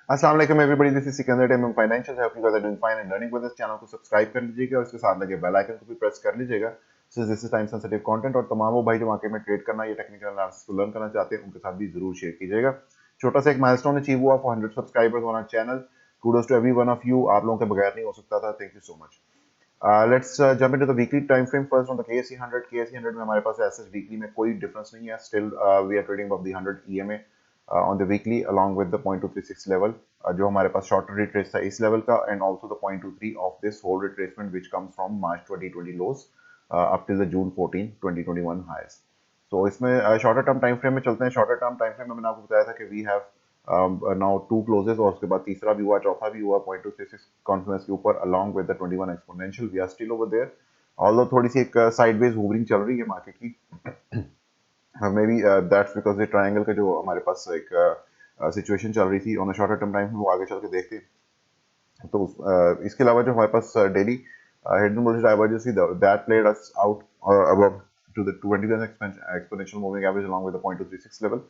अस्सलाम वालेकुम everybody, this is Sikandar team financial help you guys are doing fine and learning with this channel को subscribe कर लीजिएगा और इसके साथ लगे बेल आइकन को भी प्रेस कर लीजिएगा। So this is time sensitive content और तमाम वो भाई जो मार्केट में ट्रेड करना या टेक्निकल एनालिसिस को लर्न करना चाहते हैं उनके साथ भी जरूर शेयर कीजिएगा। छोटा सा एक माइलस्टोन अचीव हुआ for 100 subscribers on our channel. Kudos to every one of you, आप लोगों के बगैर नहीं हो सकता था। Thank you so much. Let's jump into the weekly time frame first on the KSC 100। KSC 100 में हमारे पास एसएस वीकली में कोई डिफरेंस नहीं है। Still we are trading above the 100 EMA on the weekly along with the 0.236 level. जो हमारे पास shorter retrace था इस लेवल का and also the 0.23 of this whole retracement which comes from March 2020 lows up till the June 14 2021 highs. तो इसमें shorter term time frame में चलते हैं। शॉर्टर टर्म टाइम फ्रेम में मैंने आपको बताया था कि we have now two closes और उसके बाद तीसरा भी हुआ, चौथा भी हुआ 0.266 कॉन्फिडेंस के ऊपर along with the 21 exponential. We are still over there, although थोड़ी सी एक साइडवेज होवरिंग चल रही है मार्केट की। मे बी दैट्स बिकॉज ये ट्रायंगल का जो हमारे पास एक सिचुएशन चल रही थी on a shorter term time में वो आगे चल के देखते हैं। तो इसके अलावा जो हमारे पास डेली हिडन बुलिश डाइवर्जेंस थी that played us out above to the 21 exponential moving average along with the 0.236 level.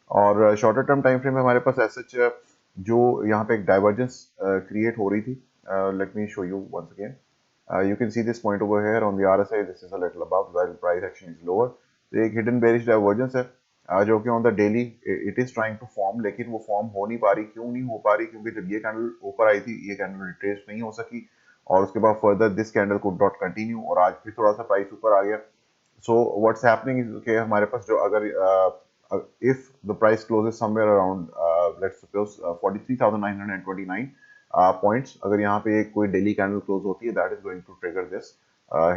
और शॉर्टर टर्म टाइम फ्रेम में हमारे पास एसएच जो यहाँ पे एक डाइवर्जेंस क्रिएट हो रही थी। Let me show you once again. You can see this point over here on the RSI. This is a little above while price action is lower. तो एक हिडन बेरिश डाइवर्जेंस है जो कि on the daily it is trying to form, लेकिन वो form हो नहीं पा रही। क्यों नहीं हो पा रही? क्योंकि जब ये कैंडल ऊपर आई थी ये कैंडल रिट्रेस नहीं हो सकी और उसके बाद further this candle could not continue और आज फिर थोड़ा सा प्राइस ऊपर आ गया। सो व्हाट्स हैपनिंग इज के हमारे पास जो अगर if the price closes somewhere around let's suppose 43,929 points, अगर यहाँ पे एक कोई डेली कैंडल क्लोज होती है that is going to trigger this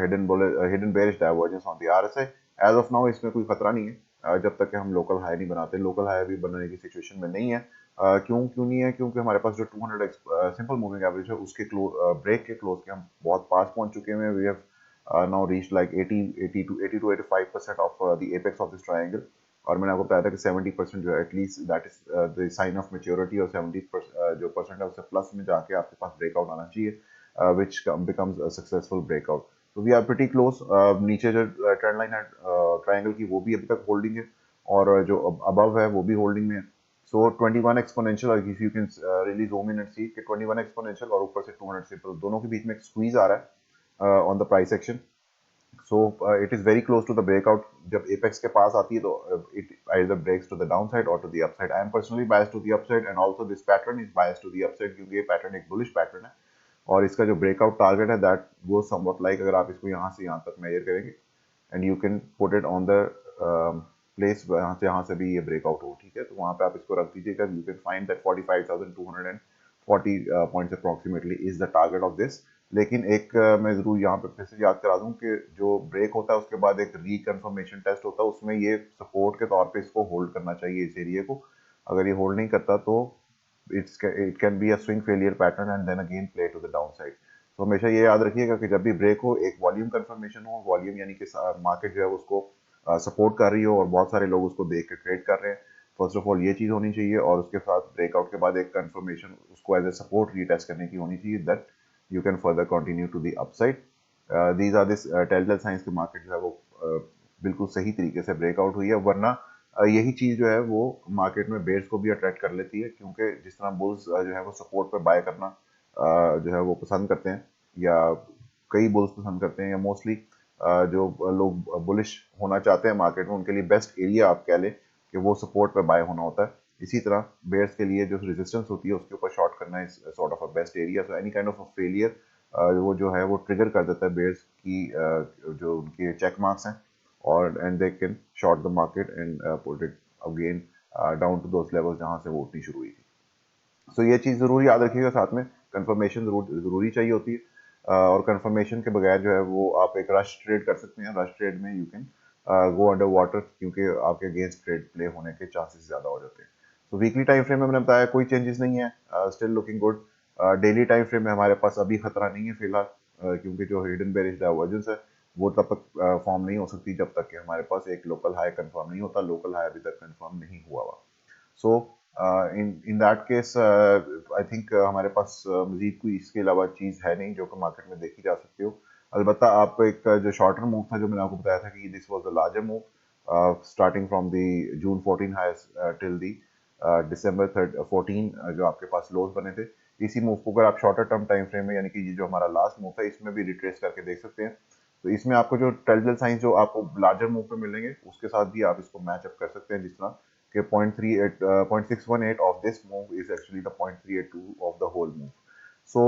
hidden bearish divergence on the RSI. as of now इसमें कोई खतरा नहीं है जब तक कि हम लोकल हाई नहीं बनाते। लोकल हाई भी बनाने की सिचुएशन में नहीं है। क्यों नहीं है? क्योंकि हमारे पास जो 200 सिंपल मूविंग एवरेज है उसके ब्रेक के क्लोज के हम बहुत पास पहुंच चुके हैं। We have now reached like 80 to 85% of the apex of this triangle। और मैंने आपको बताया था कि 70% जो है at least that is the sign of maturity और 70% जो परसेंट है उससे प्लस में जाके आपके पास ब्रेकआउट आना चाहिए which becomes a successful breakout. तो वी आर प्रीटी क्लोज। नीचे जो ट्रेंड लाइन है ट्रायंगल की वो भी अभी तक होल्डिंग है और जो अबव है वो भी होल्डिंग में है। So 21 exponential if you can really zoom in and see कि 21 एक्सपोनेंशियल और ऊपर से 200 सिंपल दोनों के बीच में एक स्क्वीज आ रहा है on the price action. So it is very close to the breakout. जब apex के पास आती है तो it either breaks to the downside or to the upside. I am personally biased to the upside and also this pattern is biased to the upside क्योंकि ये pattern एक bullish pattern है और इसका जो breakout target है that goes somewhat like अगर आप इसको यहाँ से यहाँ तक measure करेंगे and you can put it on the place यहाँ से भी ये breakout हो, ठीक है? तो वहाँ पे आप इसको रख दीजिएगा। You can find that 45,240 points approximately is the target of this। लेकिन एक मैं जरूर यहाँ पे फिर से याद करा दूं कि जो ब्रेक होता है उसके बाद एक रिकन्फर्मेशन टेस्ट होता है, उसमें ये सपोर्ट के तौर पे इसको होल्ड करना चाहिए इस एरिया को। अगर ये होल्ड नहीं करता तो it can be a swing failure pattern and then again play to the downside. तो हमेशा ये याद रखिएगा कि जब भी ब्रेक हो एक वॉल्यूम कंफर्मेशन हो, वॉल्यूम यानी कि मार्केट जो है उसको सपोर्ट कर रही हो और बहुत सारे लोग उसको देख के ट्रेड कर रहे हैं। फर्स्ट ऑफ ऑल ये चीज़ होनी चाहिए और उसके साथ ब्रेकआउट के बाद एक कंफर्मेशन उसको एज ए सपोर्ट रीटेस्ट करने की होनी चाहिए that you can further continue to the upside। these are this telltale signs कि मार्केट जो है वो बिल्कुल सही तरीके से ब्रेकआउट हुई है, वरना यही चीज जो है वो मार्केट में बेयर्स को भी अट्रैक्ट कर लेती है क्योंकि जिस तरह बुल्स जो है वो सपोर्ट पर बाय करना जो है वो पसंद करते हैं या कई बुल्स पसंद करते हैं या मोस्टली जो लोग बुलिश होना चाहते हैं मार्केट में उनके लिए बेस्ट एरिया आप कह लें कि वो सपोर्ट पर बाय होना होता है। इसी तरह बेयर्स के लिए जो रेजिस्टेंस होती है उसके ऊपर शॉर्ट करना is sort of a best area. So any kind of a failure वो जो है वो ट्रिगर कर देता है बेयर्स की जो उनके चेक मार्क्स हैं और and they can short the market and put it again down to those levels जहां से वो उठनी शुरू हुई थी। सो ये चीज़ ज़रूर याद रखिएगा। साथ में कंफर्मेशन ज़रूरी चाहिए होती है और कंफर्मेशन के बगैर जो है वो आप एक रश ट्रेड कर सकते हैं। रश ट्रेड में you can go under water क्योंकि आपके अगेंस्ट ट्रेड प्ले होने के चांसेस ज़्यादा हो जाते हैं। तो वीकली टाइम फ्रेम में मैंने बताया कोई चेंजेस नहीं है, still looking good. Daily time frame में हमारे पास अभी खतरा नहीं है फिलहाल क्योंकि जो हिडन बेरिश डाइवर्जेंस है वो तब तक फॉर्म नहीं हो सकती जब तक कि हमारे पास एक लोकल हाई कंफर्म नहीं होता। लोकल हाई अभी तक कंफर्म नहीं हुआ हुआ। So in that case I think हमारे पास मजीद कोई इसके अलावा चीज़ है नहीं जो कि मार्केट में देखी जा सकती हो। अलबत्ता आप एक जो शॉर्टर मूव था जो मैंने आपको बताया था कि this was the larger move starting from the June 14 highs till the December 14 जो आपके पास लोज बने थे, इसी मूव को अगर आप शॉर्टर टर्म टाइम फ्रेम में, यानी कि ये जो हमारा लास्ट मूव है, इसमें भी रिट्रेस करके देख सकते हैं। तो इसमें आपको जो टेलटेल साइंस जो आपको लार्जर मूव पे मिलेंगे, उसके साथ भी आप इसको मैच अप कर सकते हैं, जिस तरह कि 0.618 of this move is actually the 0.382 of the whole move. So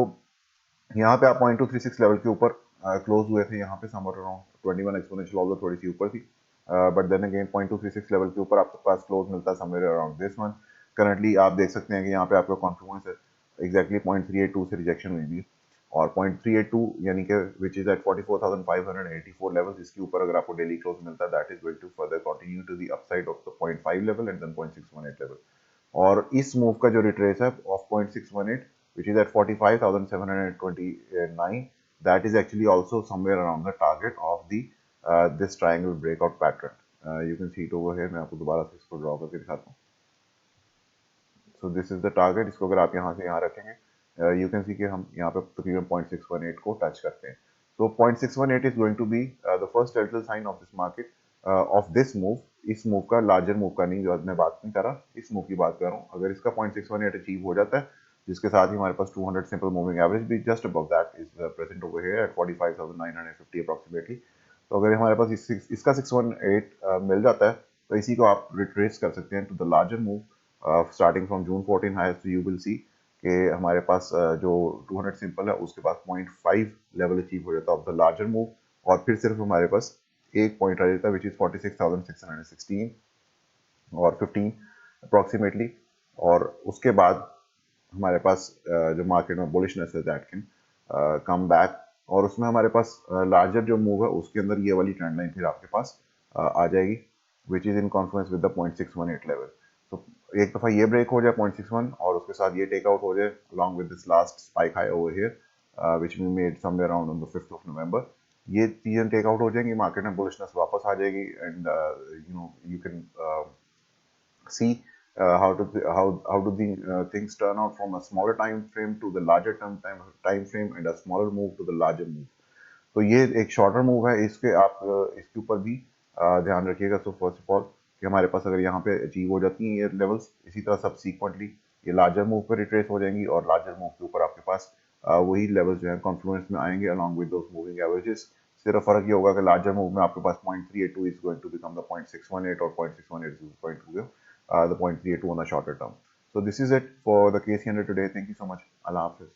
यहाँ पे आप 0.236 लेवल के ऊपर क्लोज हुए थे, यहाँ पे समर अराउंड 21 एक्सपोनेंशियल ऑल्दो थोड़ी सी ऊपर थी, बट देन अगेन 0.236 लेवल के ऊपर आपके पास क्लोज मिलता है somewhere around this one. Currently आप देख सकते हैं कि यहाँ पे आपका कॉन्फ्लुएंस है एग्जैक्टली 0.382 से रिजेक्शन हुई भी, और 0.382 यानी कि विच इज एट 44,584 लेवल, इसके ऊपर अगर आपको डेली क्लोज मिलता है, that is going to further continue to the upside of the 0.5 level and then 0.618 level. और इस मूव का जो रिट्रेस है of 0.618 which is at 45,729, that is actually also somewhere around the target of the this triangle breakout pattern. You can see it over here, मैं आपको दोबारा से इसको ड्रॉ करके दिखाता हूँ। So this is the target, इसको अगर आप यहाँ से यहाँ रखेंगे, यू कैन सी कि हम यहाँ पे तकरीबन 0.618 को टच करते हैं। So 0.618 is going to be the first telltale sign of this market, of this move. इस मूव का, लार्जर मूव का नहीं, जो मैं बात नहीं कर रहा, इस मूव की बात कर रहा हूँ। अगर इसका 0.618 अचीव हो जाता है, जिसके साथ ही हमारे पास 200 सिंपल मूविंग एवरेज भी just above that is present over here eight 45,950 approximately. तो अगर हमारे पास इसका 618 मिल जाता है, तो इसी को आप रिट्रेस कर सकते हैं to the larger move starting from June 14 highest. तो यू विल सी कि हमारे पास जो 200 सिंपल है, उसके पास 0.5 लेवल अचीव हो जाता है ऑफ द लार्जर मूव, और फिर सिर्फ हमारे पास एक पॉइंट आ जाता है विच इज 46,616 और 15 अप्रोक्सीमेटली। और उसके बाद हमारे पास जो मार्केट में बुलिशनेस है, दैट कैन कम बैक, और उसमें हमारे पास लार्जर जो मूव है, उसके अंदर ये वाली ट्रेंड लाइन फिर आपके पास आ जाएगी, which is in Confluence with the 0.618 level. तो एक दफा ये ब्रेक हो जाए 0.61, और उसके साथ ये टेक आउट हो जाए along with this last spike high over here which we made somewhere around on the 5th of November. ये चीजें टेक आउट हो जाएंगी, मार्केट में बुलिशनेस वापस आ जाएगी, and you can see how do the things turn out from a smaller time frame to the larger time frame and a smaller move to the larger move. तो ये एक shorter move है, इसके आप इसके ऊपर भी ध्यान रखिएगा। सो फर्स्ट ऑफ ऑल कि हमारे पास अगर यहाँ पे अचीव हो जाती हैं ये लेवल्स, इसी तरह सबसीक्वेंटली ये लार्जर मूव पर रिट्रेस हो जाएंगी, और लार्जर मूव के ऊपर आपके पास वही लेवल्स जो है कॉन्फ्लुएंस में आएंगे along with those moving averages. सिर्फ फर्क ये होगा कि लार्जर मूव में आपके पास 0.382 is going to become the 0.618, और 0.618 is going to give the 0.382 on the shorter term. So this is it for the case under today. Thank you so much. Allah Hafiz.